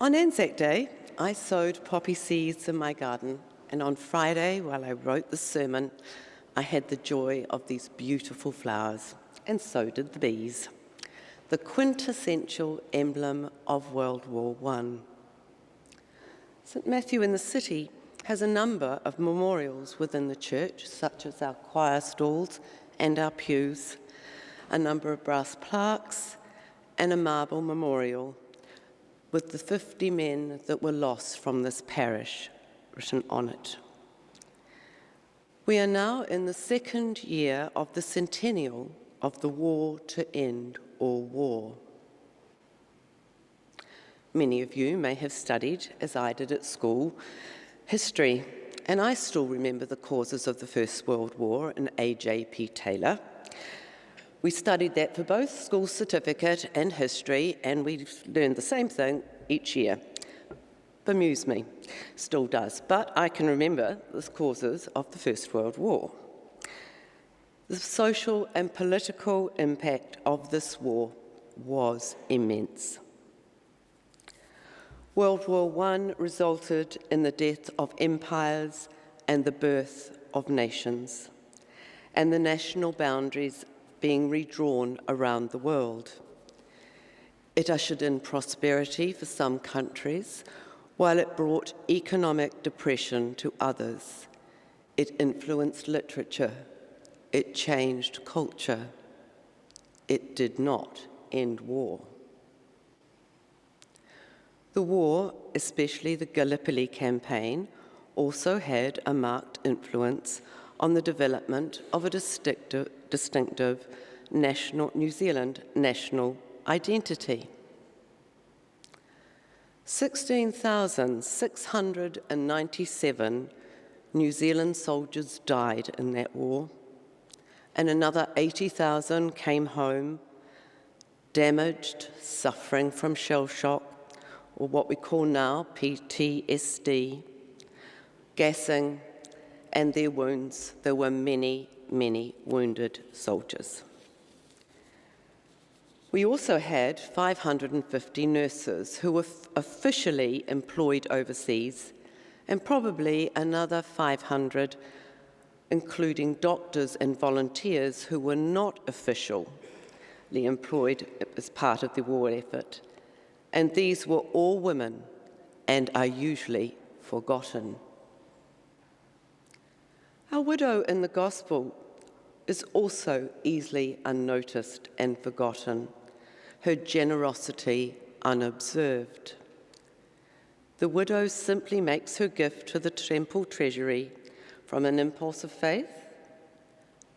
On Anzac Day, I sowed poppy seeds in my garden, and on Friday, while I wrote the sermon, I had the joy of these beautiful flowers, and so did the bees, the quintessential emblem of World War I. St. Matthew in the city has a number of memorials within the church, such as our choir stalls and our pews, a number of brass plaques, and a marble memorial with the 50 men that were lost from this parish written on it. We are now in the second year of the centennial of the war to end all war. Many of you may have studied, as I did at school, history, and I still remember the causes of the First World War in A.J.P. Taylor. We studied that for both school certificate and history, and we learned the same thing each year. Bemused me, still does, but I can remember the causes of the First World War. The social and political impact of this war was immense. World War I resulted in the death of empires and the birth of nations, and the national boundaries being redrawn around the world. It ushered in prosperity for some countries, while it brought economic depression to others. It influenced literature. It changed culture. It did not end war. The war, especially the Gallipoli campaign, also had a marked influence on the development of a distinctive New Zealand national identity. 16,697 New Zealand soldiers died in that war, and another 80,000 came home, damaged, suffering from shell shock, or what we call now PTSD, gassing, and their wounds. There were many, many wounded soldiers. We also had 550 nurses who were officially employed overseas, and probably another 500, including doctors and volunteers who were not officially employed as part of the war effort. And these were all women and are usually forgotten. Our widow in the Gospel is also easily unnoticed and forgotten, her generosity unobserved. The widow simply makes her gift to the temple treasury from an impulse of faith,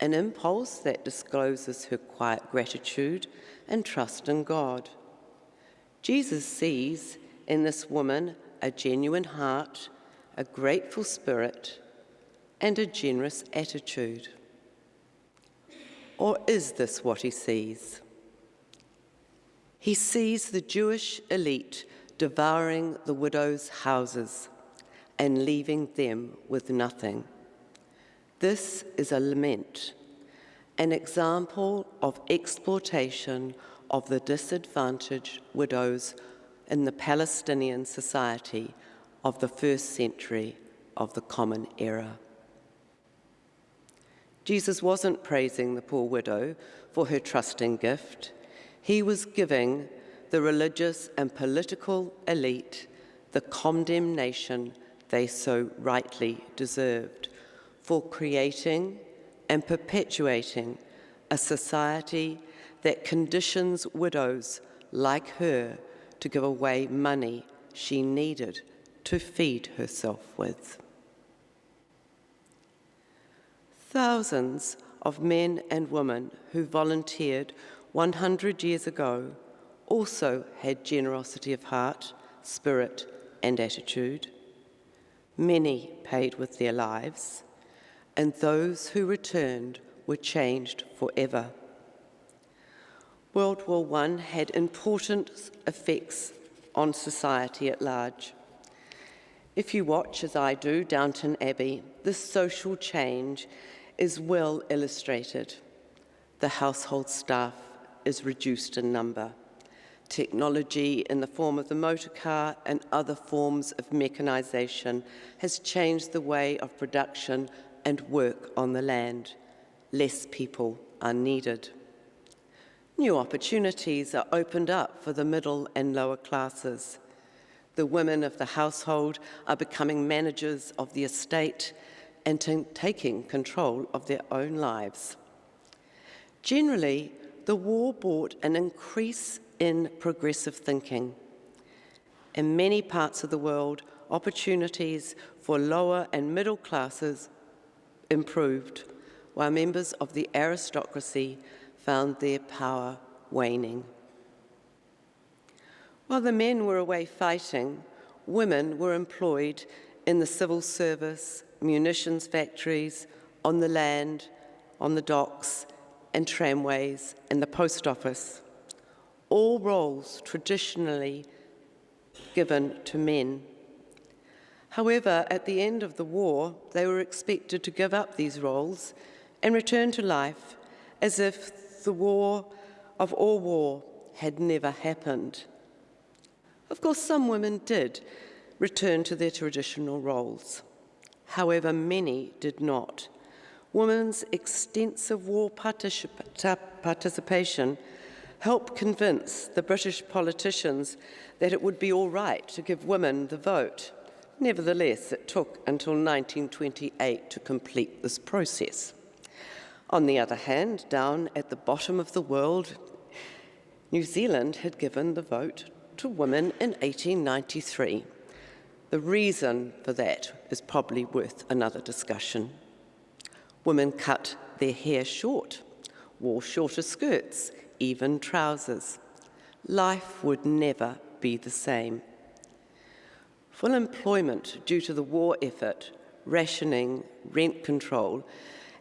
an impulse that discloses her quiet gratitude and trust in God. Jesus sees in this woman a genuine heart, a grateful spirit, and a generous attitude. Or is this what he sees? He sees the Jewish elite devouring the widows' houses and leaving them with nothing. This is a lament, an example of exploitation of the disadvantaged widows in the Palestinian society of the first century of the Common Era. Jesus wasn't praising the poor widow for her trusting gift. He was giving the religious and political elite the condemnation they so rightly deserved for creating and perpetuating a society that conditions widows like her to give away money she needed to feed herself with. Thousands of men and women who volunteered 100 years ago also had generosity of heart, spirit, and attitude. Many paid with their lives, and those who returned were changed forever. World War I had important effects on society at large. If you watch, as I do, Downton Abbey, this social change is well illustrated. The household staff is reduced in number. Technology in the form of the motor car and other forms of mechanisation has changed the way of production and work on the land. Less people are needed. New opportunities are opened up for the middle and lower classes. The women of the household are becoming managers of the estate and taking control of their own lives. Generally, the war brought an increase in progressive thinking. In many parts of the world, opportunities for lower and middle classes improved, while members of the aristocracy found their power waning. While the men were away fighting, women were employed in the civil service, munitions factories, on the land, on the docks, and tramways, and the post office. All roles traditionally given to men. However, at the end of the war, they were expected to give up these roles and return to life as if the war of all war had never happened. Of course, some women did return to their traditional roles. However, many did not. Women's extensive war participation helped convince the British politicians that it would be all right to give women the vote. Nevertheless, it took until 1928 to complete this process. On the other hand, down at the bottom of the world, New Zealand had given the vote to women in 1893. The reason for that is probably worth another discussion. Women cut their hair short, wore shorter skirts, even trousers. Life would never be the same. Full employment due to the war effort, rationing, rent control,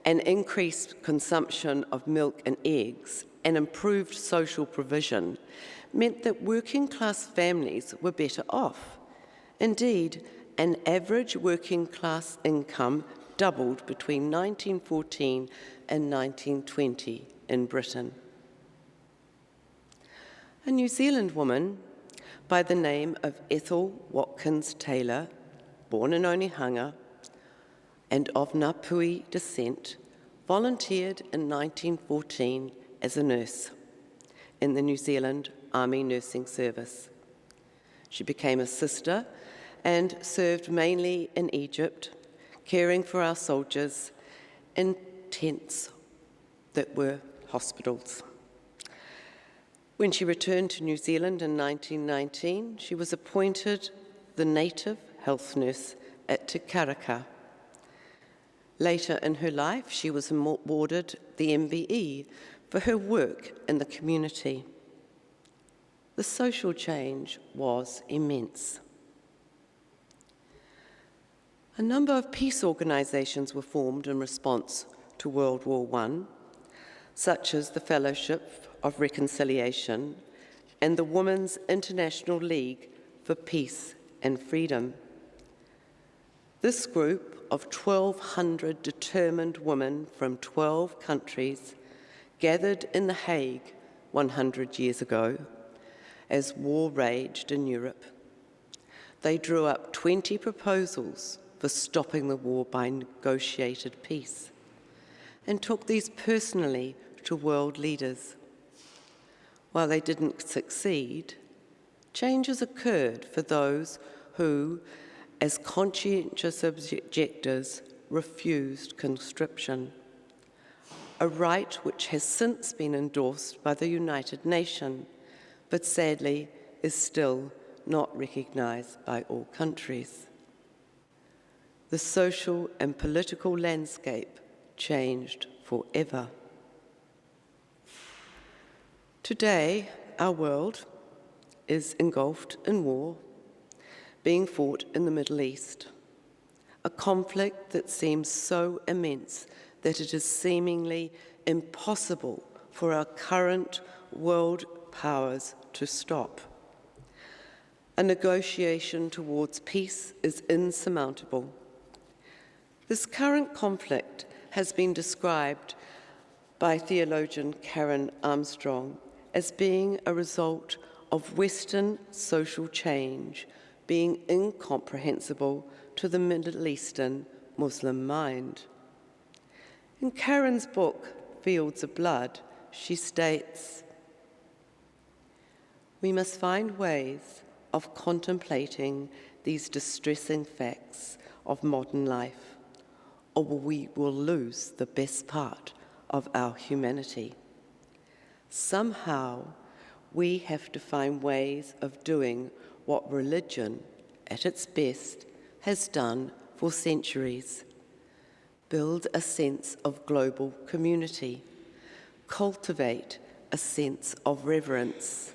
and increased consumption of milk and eggs, and improved social provision meant that working-class families were better off. Indeed, an average working-class income doubled between 1914 and 1920 in Britain. A New Zealand woman by the name of Ethel Watkins Taylor, born in Onehunga and of Ngāpuhi descent, volunteered in 1914 as a nurse in the New Zealand Army Nursing Service. She became a sister and served mainly in Egypt, caring for our soldiers in tents that were hospitals. When she returned to New Zealand in 1919, she was appointed the native health nurse at Te Karaka. Later in her life, she was awarded the MBE for her work in the community. The social change was immense. A number of peace organisations were formed in response to World War I, such as the Fellowship of Reconciliation and the Women's International League for Peace and Freedom. This group of 1,200 determined women from 12 countries gathered in The Hague 100 years ago as war raged in Europe. They drew up 20 proposals for stopping the war by negotiated peace and took these personally to world leaders. While they didn't succeed, changes occurred for those who, as conscientious objectors, refused conscription, a right which has since been endorsed by the United Nations, but sadly is still not recognised by all countries. The social and political landscape changed forever. Today, our world is engulfed in war, being fought in the Middle East, a conflict that seems so immense that it is seemingly impossible for our current world powers to stop. A negotiation towards peace is insurmountable. This current conflict has been described by theologian Karen Armstrong as being a result of Western social change being incomprehensible to the Middle Eastern Muslim mind. In Karen's book, Fields of Blood, she states, "We must find ways of contemplating these distressing facts of modern life, or we will lose the best part of our humanity. Somehow, we have to find ways of doing what religion, at its best, has done for centuries. Build a sense of global community, cultivate a sense of reverence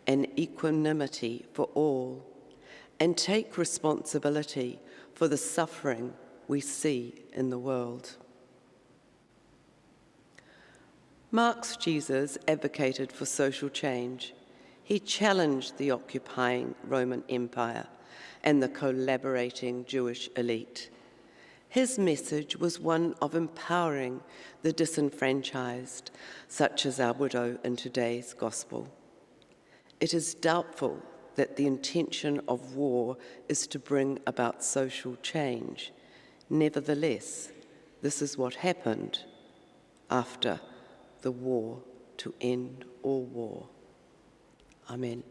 and equanimity for all, and take responsibility for the suffering we see in the world." Mark's Jesus advocated for social change. He challenged the occupying Roman Empire and the collaborating Jewish elite. His message was one of empowering the disenfranchised, such as our widow in today's gospel. It is doubtful that the intention of war is to bring about social change. Nevertheless, this is what happened after the war to end all war. Amen.